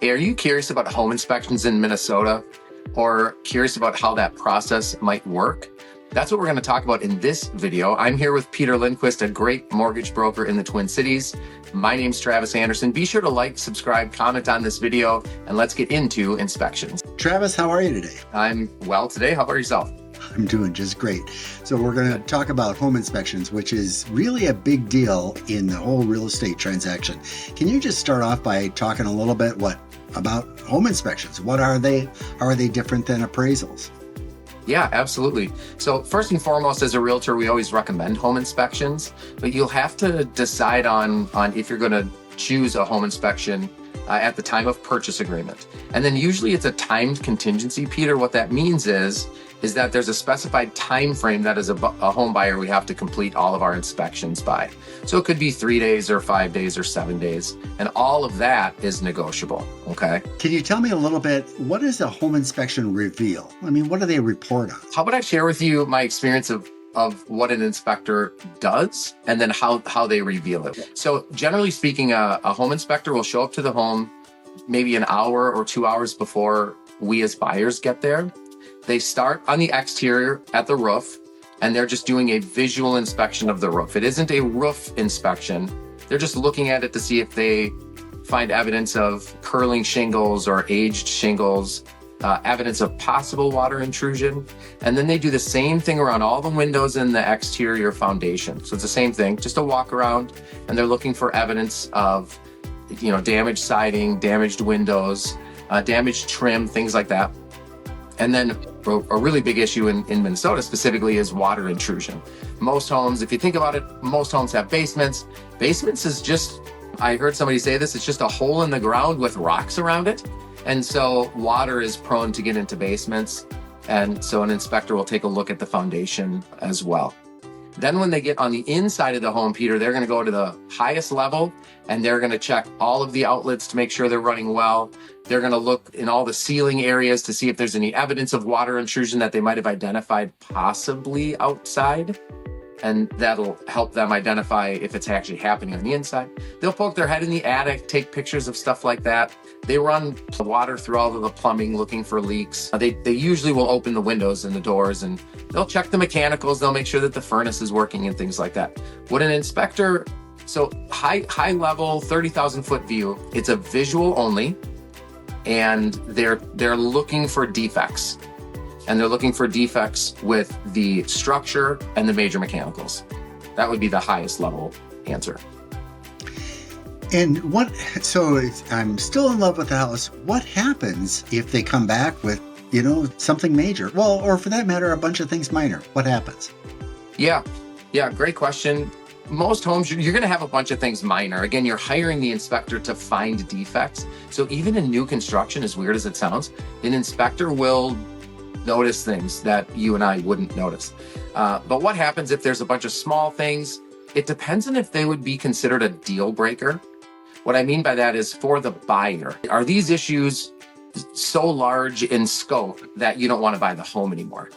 Hey, are you curious about home inspections in Minnesota or curious about how that process might work? That's what we're going to talk about in this video. I'm here with Peter Lindquist, a great mortgage broker in the Twin Cities. My name's Travis Anderson. Be sure to like, subscribe, comment on this video, and let's get into inspections. Travis, how are you today? I'm well today. How about yourself? I'm doing just great. So we're going to talk about home inspections, which is really a big deal in the whole real estate transaction. Can you just start off by talking a little bit about home inspections? What are they? How are they different than appraisals? Yeah, absolutely. So first and foremost, as a realtor, we always recommend home inspections, but you'll have to decide on if you're going to choose a home inspection at the time of purchase agreement. And then usually it's a timed contingency. Peter, what that means is that there's a specified time frame that as a home buyer we have to complete all of our inspections by. So it could be 3 days or 5 days or 7 days, and all of that is negotiable, okay? Can you tell me a little bit, what does a home inspection reveal? I mean, what do they report on? How about I share with you my experience of what an inspector does and then how they reveal it. So generally speaking, a home inspector will show up to the home maybe an hour or 2 hours before we as buyers get there. They start on the exterior at the roof, and they're just doing a visual inspection of the roof. It isn't a roof inspection. They're just looking at it to see if they find evidence of curling shingles or aged shingles, evidence of possible water intrusion. And then they do the same thing around all the windows in the exterior foundation. So it's the same thing, just a walk around, and they're looking for evidence of, damaged siding, damaged windows, damaged trim, things like that. And then a really big issue in Minnesota specifically is water intrusion. Most homes, if you think about it, most homes have basements. Basements is just, I heard somebody say this, it's just a hole in the ground with rocks around it. And so water is prone to get into basements. And so an inspector will take a look at the foundation as well. Then when they get on the inside of the home, Peter, they're going to go to the highest level and they're going to check all of the outlets to make sure they're running well. They're going to look in all the ceiling areas to see if there's any evidence of water intrusion that they might have identified possibly outside. And that'll help them identify if it's actually happening on the inside. They'll poke their head in the attic, take pictures of stuff like that. They run water through all of the plumbing looking for leaks. They usually will open the windows and the doors, and they'll check the mechanicals. They'll make sure that the furnace is working and things like that. What an inspector, so high level, 30,000 foot view, it's a visual only, and they're looking for defects. And they're looking for defects with the structure and the major mechanicals. That would be the highest level answer. And I'm still in love with the house. What happens if they come back with, something major? Well, or for that matter, a bunch of things minor. What happens? Yeah, great question. Most homes, you're going to have a bunch of things minor. Again, you're hiring the inspector to find defects. So even in new construction, as weird as it sounds, an inspector will notice things that you and I wouldn't notice. But what happens if there's a bunch of small things? It depends on if they would be considered a deal breaker. What I mean by that is for the buyer, are these issues so large in scope that you don't want to buy the home anymore?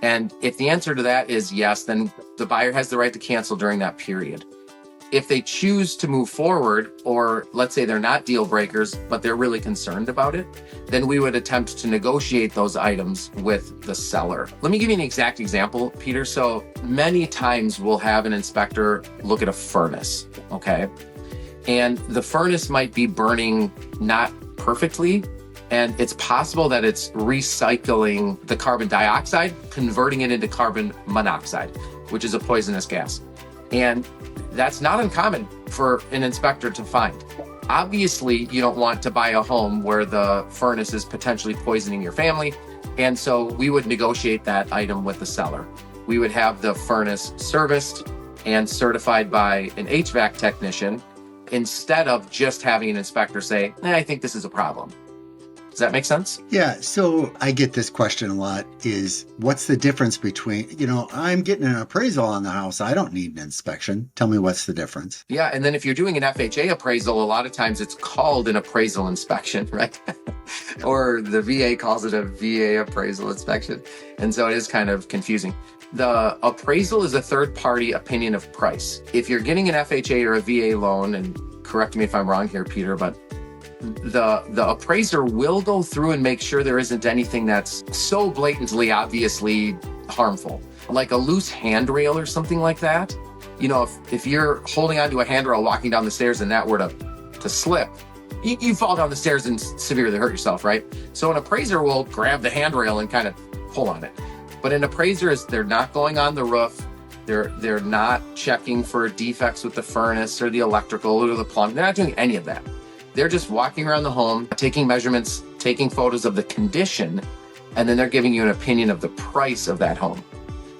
And if the answer to that is yes, then the buyer has the right to cancel during that period. If they choose to move forward, or let's say they're not deal breakers, but they're really concerned about it, then we would attempt to negotiate those items with the seller. Let me give you an exact example, Peter. So many times we'll have an inspector look at a furnace, okay? And the furnace might be burning not perfectly, and it's possible that it's recycling the carbon dioxide, converting it into carbon monoxide, which is a poisonous gas. And that's not uncommon for an inspector to find. Obviously, you don't want to buy a home where the furnace is potentially poisoning your family. And so we would negotiate that item with the seller. We would have the furnace serviced and certified by an HVAC technician instead of just having an inspector say, I think this is a problem. Does that make sense? Yeah. So I get this question a lot is what's the difference between, I'm getting an appraisal on the house. I don't need an inspection. Tell me what's the difference. Yeah. And then if you're doing an FHA appraisal, a lot of times it's called an appraisal inspection, right? Or the VA calls it a VA appraisal inspection. And so it is kind of confusing. The appraisal is a third-party opinion of price. If you're getting an FHA or a VA loan, and correct me if I'm wrong here, Peter, but the appraiser will go through and make sure there isn't anything that's so blatantly, obviously harmful, like a loose handrail or something like that. You know, if you're holding onto a handrail walking down the stairs and that were to slip, you fall down the stairs and severely hurt yourself, right? So an appraiser will grab the handrail and kind of pull on it. But an appraiser they're not going on the roof. They're not checking for defects with the furnace or the electrical or the plumbing. They're not doing any of that. They're just walking around the home, taking measurements, taking photos of the condition, and then they're giving you an opinion of the price of that home.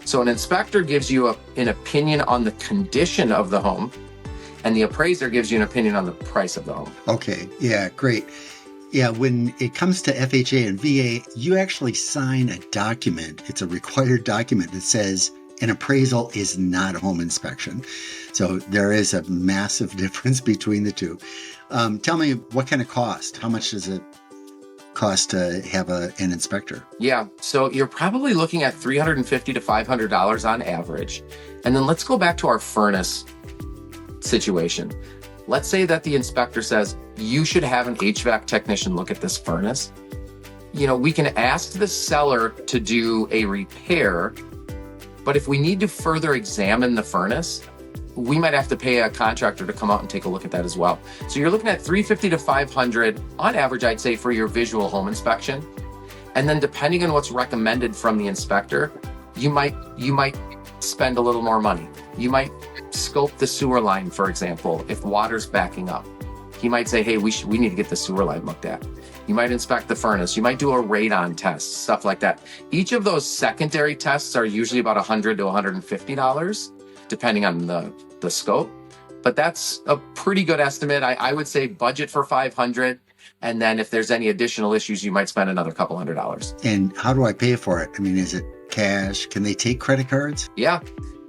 So an inspector gives you an opinion on the condition of the home, and the appraiser gives you an opinion on the price of the home. Okay, yeah, great. Yeah, when it comes to FHA and VA, you actually sign a document. It's a required document that says an appraisal is not a home inspection. So there is a massive difference between the two. Tell me, what kind of cost? How much does it cost to have an inspector? Yeah, so you're probably looking at $350 to $500 on average. And then let's go back to our furnace situation. Let's say that the inspector says, you should have an HVAC technician look at this furnace. You know, we can ask the seller to do a repair, but if we need to further examine the furnace, we might have to pay a contractor to come out and take a look at that as well. So you're looking at $350 to $500 on average, I'd say, for your visual home inspection. And then depending on what's recommended from the inspector, you might spend a little more money. You might scope the sewer line, for example, if water's backing up. He might say, hey, we need to get the sewer line looked at. You might inspect the furnace. You might do a radon test, stuff like that. Each of those secondary tests are usually about $100 to $150, depending on the scope. But that's a pretty good estimate. I would say budget for $500. And then if there's any additional issues, you might spend another couple $100. And how do I pay for it? I mean, is it cash? Can they take credit cards? Yeah.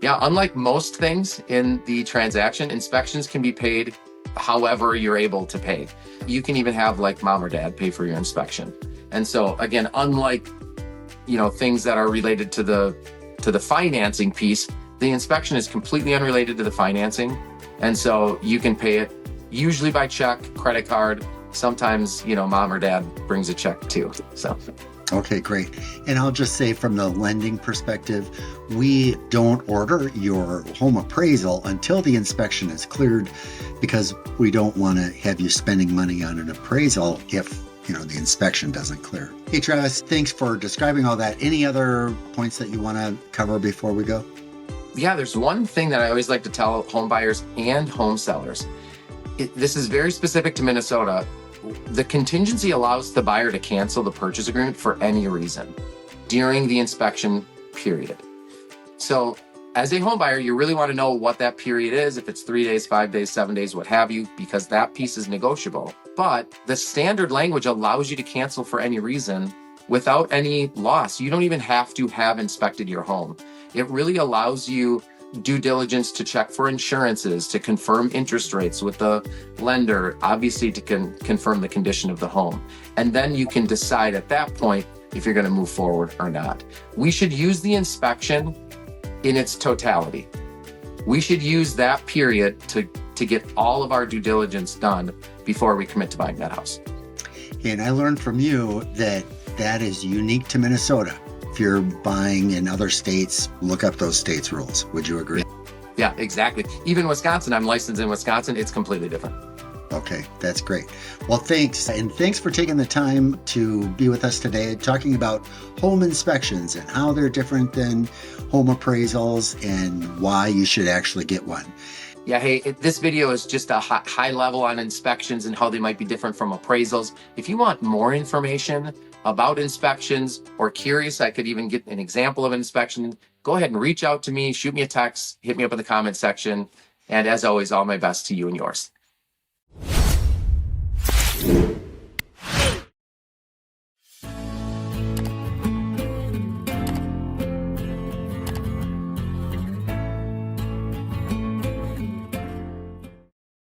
Unlike most things in the transaction, inspections can be paid however you're able to pay. You can even have like mom or dad pay for your inspection. And so again, unlike, things that are related to the financing piece, the inspection is completely unrelated to the financing. And so you can pay it usually by check, credit card. Sometimes, mom or dad brings a check too. So. Okay, great. And I'll just say from the lending perspective, we don't order your home appraisal until the inspection is cleared, because we don't want to have you spending money on an appraisal if, the inspection doesn't clear. Hey, Travis, thanks for describing all that. Any other points that you want to cover before we go? Yeah, there's one thing that I always like to tell home buyers and home sellers. This is very specific to Minnesota. The contingency allows the buyer to cancel the purchase agreement for any reason during the inspection period. So as a home buyer, you really want to know what that period is, if it's 3 days, 5 days, 7 days, what have you, because that piece is negotiable. But the standard language allows you to cancel for any reason without any loss. You don't even have to have inspected your home. It really allows you due diligence to check for insurances, to confirm interest rates with the lender, obviously to confirm the condition of the home. And then you can decide at that point if you're going to move forward or not. We should use the inspection in its totality. We should use that period to get all of our due diligence done before we commit to buying that house. And I learned from you that is unique to Minnesota. If you're buying in other states, look up those states' rules. Would you agree? Yeah, exactly. Even Wisconsin, I'm licensed in Wisconsin. It's completely different. Okay, that's great. Well, thanks. And thanks for taking the time to be with us today, talking about home inspections and how they're different than home appraisals and why you should actually get one. Yeah, hey, this video is just a high level on inspections and how they might be different from appraisals. If you want more information about inspections or curious, I could even get an example of an inspection, go ahead and reach out to me, shoot me a text, hit me up in the comment section. And as always, all my best to you and yours.